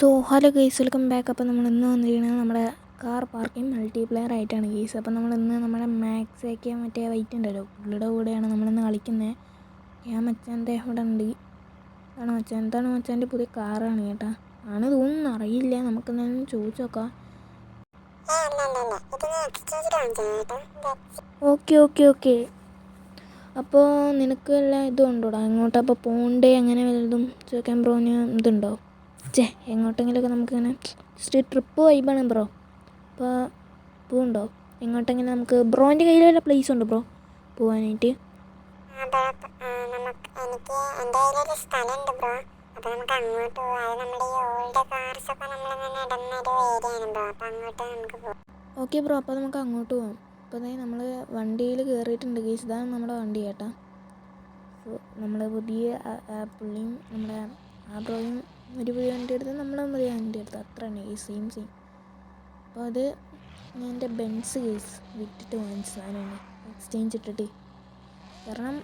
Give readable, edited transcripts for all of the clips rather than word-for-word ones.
So hello guys, welcome back. അപ്പോൾ നമ്മൾ ഇന്ന് വന്നിരിക്കുന്നത് നമ്മുടെ കാർ പാർക്കിംഗ് മൾട്ടിപ്ലെയർ ആയിട്ടാണ് ഗെയ്സ്. അപ്പോൾ നമ്മളിന്ന് നമ്മുടെ മാക്സൊക്കെ മറ്റേ വൈറ്റ് ഉണ്ടല്ലോ, പുള്ളിയുടെ കൂടെയാണ് നമ്മളിന്ന് കളിക്കുന്നത്. ഞാൻ മച്ചാൻ്റെ ഇവിടെ ഉണ്ട്. എന്താണ് മച്ചാൻ്റെ പുതിയ കാറാണ് കേട്ടാ. ആണ് തോന്നുന്നു, അറിയില്ല. നമുക്കെന്തായാലും ചോദിച്ചു നോക്കാം. ഓക്കെ. അപ്പോൾ നിനക്ക് വല്ല ഇതും ഉണ്ടോടാ അങ്ങോട്ട്? അപ്പോൾ പോണ്ടേ അങ്ങനെ വല്ലതും ചോദിക്കാൻ ബ്രോന് ഇതുണ്ടോ? എങ്ങോട്ടെങ്കിലുമൊക്കെ നമുക്കിങ്ങനെ ജസ്റ്റ് ട്രിപ്പ് വൈബാണ് ബ്രോ. അപ്പോൾ പോവുണ്ടോ എങ്ങോട്ടെങ്കിലും? നമുക്ക് ബ്രോൻ്റെ കയ്യിൽ വല്ല പ്ലേസ് ഉണ്ടോ ബ്രോ പോകാനായിട്ട്? ഓക്കെ ബ്രോ, അപ്പോൾ നമുക്ക് അങ്ങോട്ട് പോകാം. അപ്പോൾ അതായത് നമ്മൾ വണ്ടിയിൽ കയറിയിട്ടുണ്ട് ഗെയ്സ്. ഇതാണ് നമ്മുടെ വണ്ടി കേട്ടാ. സോ നമ്മൾ പുതിയ പുള്ളിയും നമ്മുടെ ആ ബ്രോയും ഒരു പുതിയ വണ്ടി എടുത്ത് നമ്മളും പുതിയ വണ്ടി എടുത്ത് അത്ര തന്നെ ഗെയ്സ്, സെയിം. അപ്പോൾ അത് ഞാൻ എൻ്റെ ബെൻസ് ഗെയ്സ് വിറ്റിട്ട് വാങ്ങിച്ചതാണ്, എക്സ്ചേഞ്ച് ഇട്ടിട്ട്. കാരണം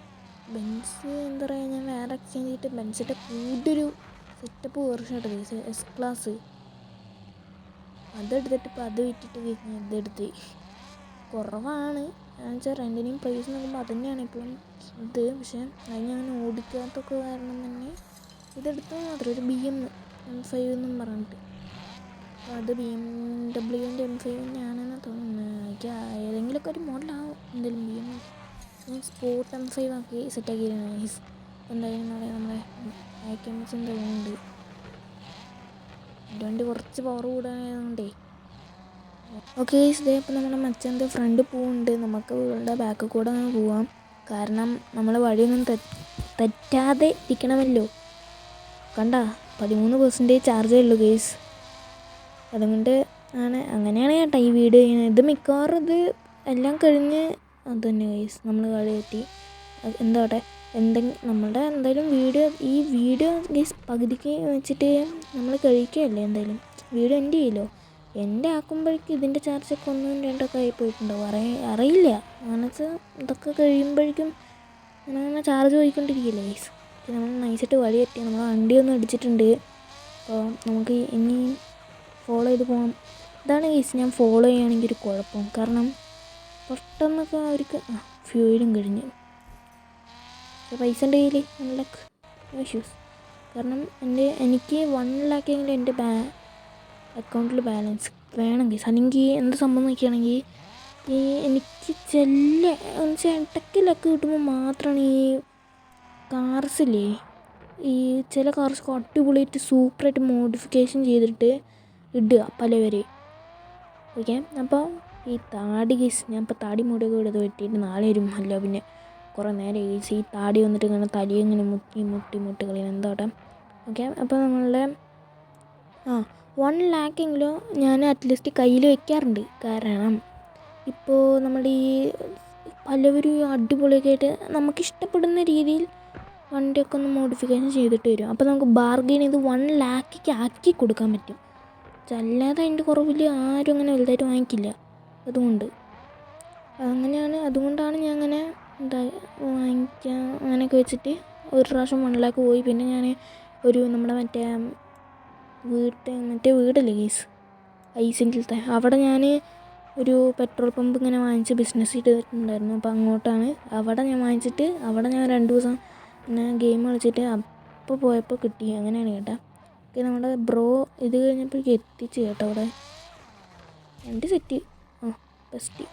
ബെൻസ് എന്താ പറയുക, ഞാൻ വേറെ എക്സ്ചേഞ്ച് ചെയ്തിട്ട് ബെൻസിൻ്റെ കൂടുതലൊരു സെറ്റപ്പ് വേർഷൻ ഇട്ടത് ഗെയ്സ്, എസ് ക്ലാസ്. അതെടുത്തിട്ട് ഇപ്പോൾ അത് വിറ്റിട്ട് ഇതെടുത്ത് കുറവാണ്. എന്നുവെച്ചാൽ രണ്ടിനെയും പ്രൈസ് നോക്കുമ്പോൾ അത് തന്നെയാണ് ഇപ്പോഴും ഇത്. പക്ഷേ അത് ഞാൻ ഓടിക്കാത്തൊക്കെ കാരണം തന്നെ ഇതെടുത്താൽ മാത്രം ഒരു BM-5 എന്നും പറഞ്ഞിട്ട്. അപ്പോൾ അത് BMWൻ്റെ M5 തന്നെയാണെന്ന് തോന്നുന്നത്. എനിക്ക് ഏതെങ്കിലുമൊക്കെ ഒരു മോഡലാവും എന്തായാലും. സ്പോർട്ട് M5 ആക്കി സെറ്റാക്കിയിരുന്നു ഗൈസ്. എന്തായാലും നമ്മളെ ആക്യുമിച്ചിൻ്റെ ഉണ്ട്. എൻ്റെ വണ്ടി കുറച്ച് പവർ കൂടാനായതുകൊണ്ടേ. ഓക്കെ ഗൈസ്, ഇതേ അപ്പോൾ നമ്മുടെ മച്ചാൻ്റെ ഫ്രണ്ട് പോകുന്നുണ്ട്. നമുക്ക് ഇവളുടെ ബാക്കിൽ കൂടെ അങ്ങനെ പോവാം. കാരണം നമ്മൾ വഴിയൊന്നും തെറ്റാതെ ഇരിക്കണമല്ലോ. കണ്ട 13% ചാർജേ ഉള്ളൂ ഗൈസ്. അതുകൊണ്ട് അങ്ങനെയാണ് കേട്ടോ ഈ വീഡിയോ ചെയ്യുന്നത്. ഇത് മിക്കവാറും ഇത് എല്ലാം കഴിഞ്ഞ് അത് തന്നെ ഗൈസ് നമ്മൾ കളി തെറ്റി. എന്താട്ടെ നമ്മളുടെ എന്തായാലും ഈ വീഡിയോ ഗൈസ് പകുതിക്ക് വെച്ചിട്ട് നമ്മൾ കഴിക്കുകയല്ലേ. എന്തായാലും വീഡിയോ എൻ്റെ ചെയ്യല്ലോ. എൻ്റെ ആക്കുമ്പോഴേക്കും ഇതിൻ്റെ ചാർജൊക്കെ 1-2 ആയി പോയിട്ടുണ്ടാവും. അറിയില്ല. കാരണം വെച്ചാൽ ഇതൊക്കെ കഴിയുമ്പോഴേക്കും അങ്ങനെ ചാർജ് പോയിക്കൊണ്ടിരിക്കില്ല ഗൈസ്. നമ്മൾ നൈസായിട്ട് വഴി തെറ്റി നമ്മൾ വണ്ടിയൊന്നും അടിച്ചിട്ടുണ്ട്. അപ്പോൾ നമുക്ക് ഇനി ഫോളോ ചെയ്ത് പോകാം. ഇതാണ് ഗൈസ് ഞാൻ ഫോളോ ചെയ്യുകയാണെങ്കിൽ ഒരു കുഴപ്പം. കാരണം പെട്ടെന്നൊക്കെ അവർക്ക് ഫ്യൂയിലും കഴിഞ്ഞ് പൈസ ഉണ്ട് കയ്യിൽ 1 lakh ഇഷ്യൂസ്. കാരണം എനിക്ക് 1 lakh എങ്കിലും എൻ്റെ അക്കൗണ്ടിൽ ബാലൻസ് വേണം ഗൈസ്. അല്ലെങ്കിൽ എന്ത് സംഭവം നോക്കുകയാണെങ്കിൽ എനിക്ക് എന്നുവെച്ചാൽ ഇടയ്ക്ക് ലക്ക് കിട്ടുമ്പോൾ മാത്രമാണ് ഈ കാർസില്ലേ, ഈ ചില കാർസൊക്കെ അടിപൊളിയായിട്ട് സൂപ്പറായിട്ട് മോഡിഫിക്കേഷൻ ചെയ്തിട്ട് ഇടുക പലവരെ. ഓക്കെ, അപ്പോൾ ഈ താടി ഗൈസ് ഞാൻ ഇപ്പോൾ താടി മുടിയൊക്കെ എടുത്ത് വെട്ടിയിട്ട് നാളെ വരും. അല്ല പിന്നെ കുറേ നേരം ഗൈസ് ഈ താടി വന്നിട്ട് ഇങ്ങനെ തലയും ഇങ്ങനെ മുട്ടി കളയുന്നത് എന്താട്ടെ. ഓക്കെ, അപ്പോൾ നമ്മളുടെ 1 lakh എങ്കിലും ഞാൻ അറ്റ്ലീസ്റ്റ് കയ്യിൽ വയ്ക്കാറുണ്ട്. കാരണം ഇപ്പോൾ നമ്മുടെ ഈ പലവരും അടിപൊളിയൊക്കെ ആയിട്ട് നമുക്കിഷ്ടപ്പെടുന്ന രീതിയിൽ വണ്ടിയൊക്കെ ഒന്ന് മോഡിഫിക്കേഷൻ ചെയ്തിട്ട് വരും. അപ്പോൾ നമുക്ക് ബാർഗെയിൻ ചെയ്ത് 1 lakh ആക്കി കൊടുക്കാൻ പറ്റും. അല്ലാതെ അതിൻ്റെ കുറവിൽ ആരും അങ്ങനെ വലുതായിട്ട് വാങ്ങിക്കില്ല. അതുകൊണ്ടാണ് ഞാൻ അങ്ങനെ വാങ്ങിക്കാൻ അങ്ങനെയൊക്കെ വെച്ചിട്ട് ഒരു പ്രാവശ്യം 1 lakh പോയി. പിന്നെ ഞാൻ നമ്മുടെ മറ്റേ വീടല്ലേ ഗൈസ് ഐസിൻ്റെ അവിടെ ഞാൻ ഒരു പെട്രോൾ പമ്പ് ഇങ്ങനെ വാങ്ങിച്ച് ബിസിനസ് ചെയ്തിട്ടുണ്ടായിരുന്നു. അപ്പോൾ അങ്ങോട്ടാണ് അവിടെ ഞാൻ വാങ്ങിച്ചിട്ട് അവിടെ ഞാൻ 2 ദിവസം പിന്നെ ഗെയിം കളിച്ചിട്ട് അപ്പോൾ പോയപ്പോൾ കിട്ടി. അങ്ങനെയാണ് കേട്ടോ. ഓക്കെ, നമ്മുടെ ബ്രോ ഇത് കഴിഞ്ഞപ്പോഴേക്ക് എത്തിച്ച് കേട്ടോ. അവിടെ വണ്ടി സെറ്റ് ബെസ്റ്റ്.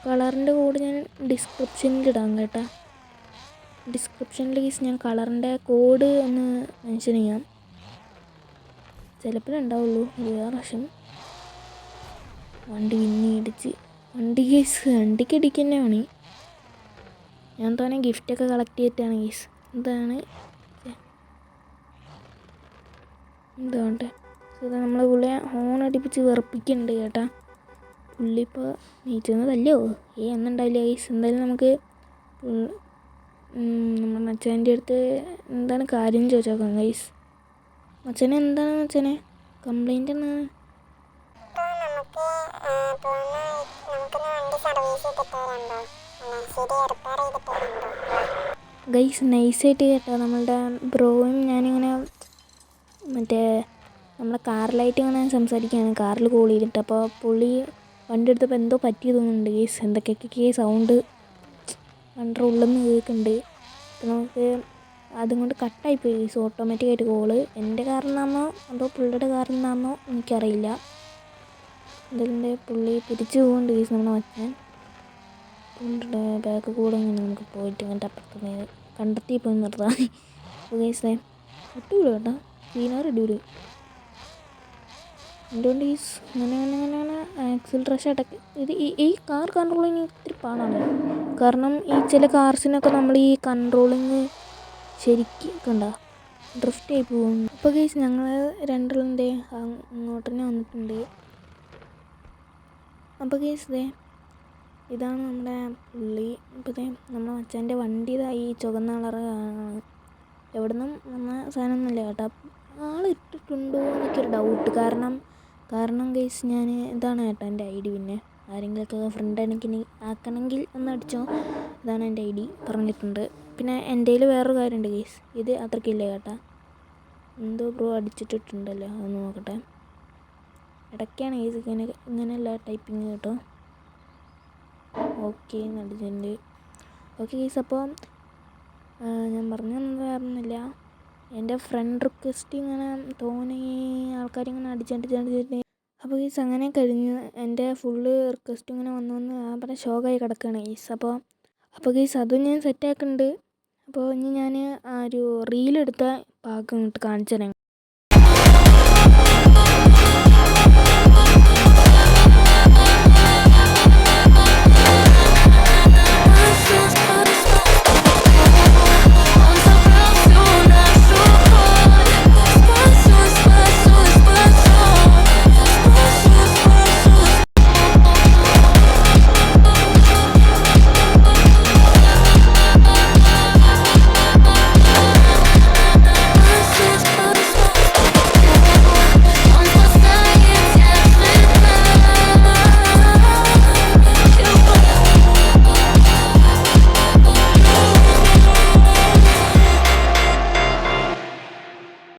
കളറിൻ്റെ കോഡ് ഞാൻ ഡിസ്ക്രിപ്ഷനിൽ ഇടാം കേട്ടോ. ഡിസ്ക്രിപ്ഷനിൽ ഗൈസ് ഞാൻ കളറിൻ്റെ കോഡ് ഒന്ന് മെൻഷൻ ചെയ്യാം. ചിലപ്പോഴേ ഉണ്ടാവുള്ളൂ. വേറെ പ്രാവശ്യം വണ്ടി ഇടിച്ച് വണ്ടിക്ക് ഇടിക്കുക തന്നെ പണി. ഞാൻ തോന്നെ ഗിഫ്റ്റൊക്കെ കളക്ട് ചെയ്തിട്ടാണ് ഗൈസ്. എന്തുകൊണ്ട് നമ്മൾ പുള്ളിയെ ഹോൺ അടിപ്പിച്ച് വെറുപ്പിക്കുന്നുണ്ട് കേട്ടാ. പുള്ളി ഇപ്പോൾ നീച്ചുന്നതല്ലോ എന്നുണ്ടാവില്ല ഗൈസ്. എന്തായാലും നമുക്ക് നമ്മുടെ മച്ചാൻ്റെ അടുത്ത് എന്താണ് കാര്യം ചോദിച്ചു നോക്കാം ഗൈസ്. മച്ചാനെ കംപ്ലൈൻറ്റ് എന്നാണ്? ഗൈസ് നൈസായിട്ട് കേട്ടോ. നമ്മളുടെ ബ്രോയും ഞാനിങ്ങനെ നമ്മളെ കാറിലായിട്ട് ഇങ്ങനെ സംസാരിക്കുകയാണ്, കാറിൽ കോൾ ചെയ്തിട്ട്. അപ്പോൾ പുള്ളി വണ്ടി എടുത്തപ്പോൾ എന്തോ പറ്റി തോന്നുന്നുണ്ട് ഗൈസ്. എന്തൊക്കെയൊക്കെ സൗണ്ട് വണ്ടിയുടെ ഉള്ളിൽ നിന്ന് കേൾക്കുന്നുണ്ട്. അപ്പോൾ നമുക്ക് അതുകൊണ്ട് കട്ടായിപ്പോയി ഗൈസ് ഓട്ടോമാറ്റിക്കായിട്ട് കോള്. എൻ്റെ കാറിൽ നിന്നാണോ അതോ പുള്ളിയുടെ കാറിൽ നിന്നാണോ എനിക്കറിയില്ല. ഇതിൻ്റെ പുള്ളി തിരിച്ചു പോകുന്നുണ്ട് ഗൈസ് നമ്മളെ മച്ചാൻ. പുള്ളിയുടെ ബാക്ക് കൂടെ ഇങ്ങനെ നമുക്ക് പോയിട്ട് ഇങ്ങനത്തെ അപ്പുറത്ത് കണ്ടെത്തി പോയി നിർത്താം. അപ്പോൾ ഗൈസ് ഇട്ടൂല കേട്ടോ, സീനാർ ഇടൂല്. എന്തുകൊണ്ട് ഗൈസ് അങ്ങനെ ആക്സിലറേഷൻ ഇടയ്ക്ക് ഇത് ഈ കാർ കൺട്രോളിങ് ഇത്തിരി പാടാണ്. കാരണം ഈ ചില കാർസിനൊക്കെ നമ്മൾ ഈ കൺട്രോളിങ് ശരിക്കും കണ്ട ഡ്രിഫ്റ്റ് ആയി പോകും. അപ്പോൾ ഗൈസ് ഞങ്ങൾ രണ്ടെണ്ണൻ്റെ അങ്ങോട്ട് തന്നെ വന്നിട്ടുണ്ട്. അപ്പോൾ ഗൈസ് ഇതാണ് നമ്മുടെ പുള്ളി. ഇപ്പോൾ നമ്മുടെ മച്ചാൻ്റെ വണ്ടി ഇതായി ചുവന്ന കളറാണ്. എവിടെ നിന്നും വന്ന സാധനമൊന്നുമില്ല കേട്ടോ. ആളിട്ടിട്ടുണ്ടോ എന്നൊക്കെയൊരു ഡൗട്ട്. കാരണം ഗൈസ് ഞാൻ ഇതാണ് കേട്ടോ എൻ്റെ ഐ ഡി. പിന്നെ ആരെങ്കിലുമൊക്കെ ഫ്രണ്ട് ആക്കണമെങ്കിൽ ഒന്ന് അടിച്ചോ, ഇതാണ് എൻ്റെ ഐ ഡി പറഞ്ഞിട്ടുണ്ട്. പിന്നെ എൻ്റെ കയ്യിൽ വേറൊരു കാര്യമുണ്ട് ഗൈസ്, ഇത് അത്രയ്ക്കില്ല കേട്ടോ. എന്തോ ബ്രോ അടിച്ചിട്ടുണ്ടല്ലോ, അതൊന്ന് നോക്കട്ടെ. ഇടയ്ക്കാണ് ഗൈസ് ഇങ്ങനെയല്ല ടൈപ്പിങ് കേട്ടോ. ഓക്കെ അടിച്ചിട്ടുണ്ട്. ഓക്കെ ഗൈസ്, അപ്പോൾ ഞാൻ പറഞ്ഞൊന്നും വേറൊന്നുമില്ല. എൻ്റെ ഫ്രണ്ട് റിക്വസ്റ്റ് ഇങ്ങനെ തോന്നി ആൾക്കാരിങ്ങനെ അടിച്ചിട്ട് അപ്പോൾ ഗൈസ് അങ്ങനെ കഴിഞ്ഞ് എൻ്റെ ഫുള്ള് റിക്വസ്റ്റ് ഇങ്ങനെ വന്ന് അവിടെ ഷോക്കായി കിടക്കുകയാണ് ഗൈസ്. അപ്പോൾ ഗൈസ് അതും ഞാൻ സെറ്റാക്കുന്നുണ്ട്. അപ്പോൾ ഇനി ഞാൻ ആ ഒരു റീലെടുത്ത ഭാഗം ഇങ്ങോട്ട് കാണിച്ചു തരാം.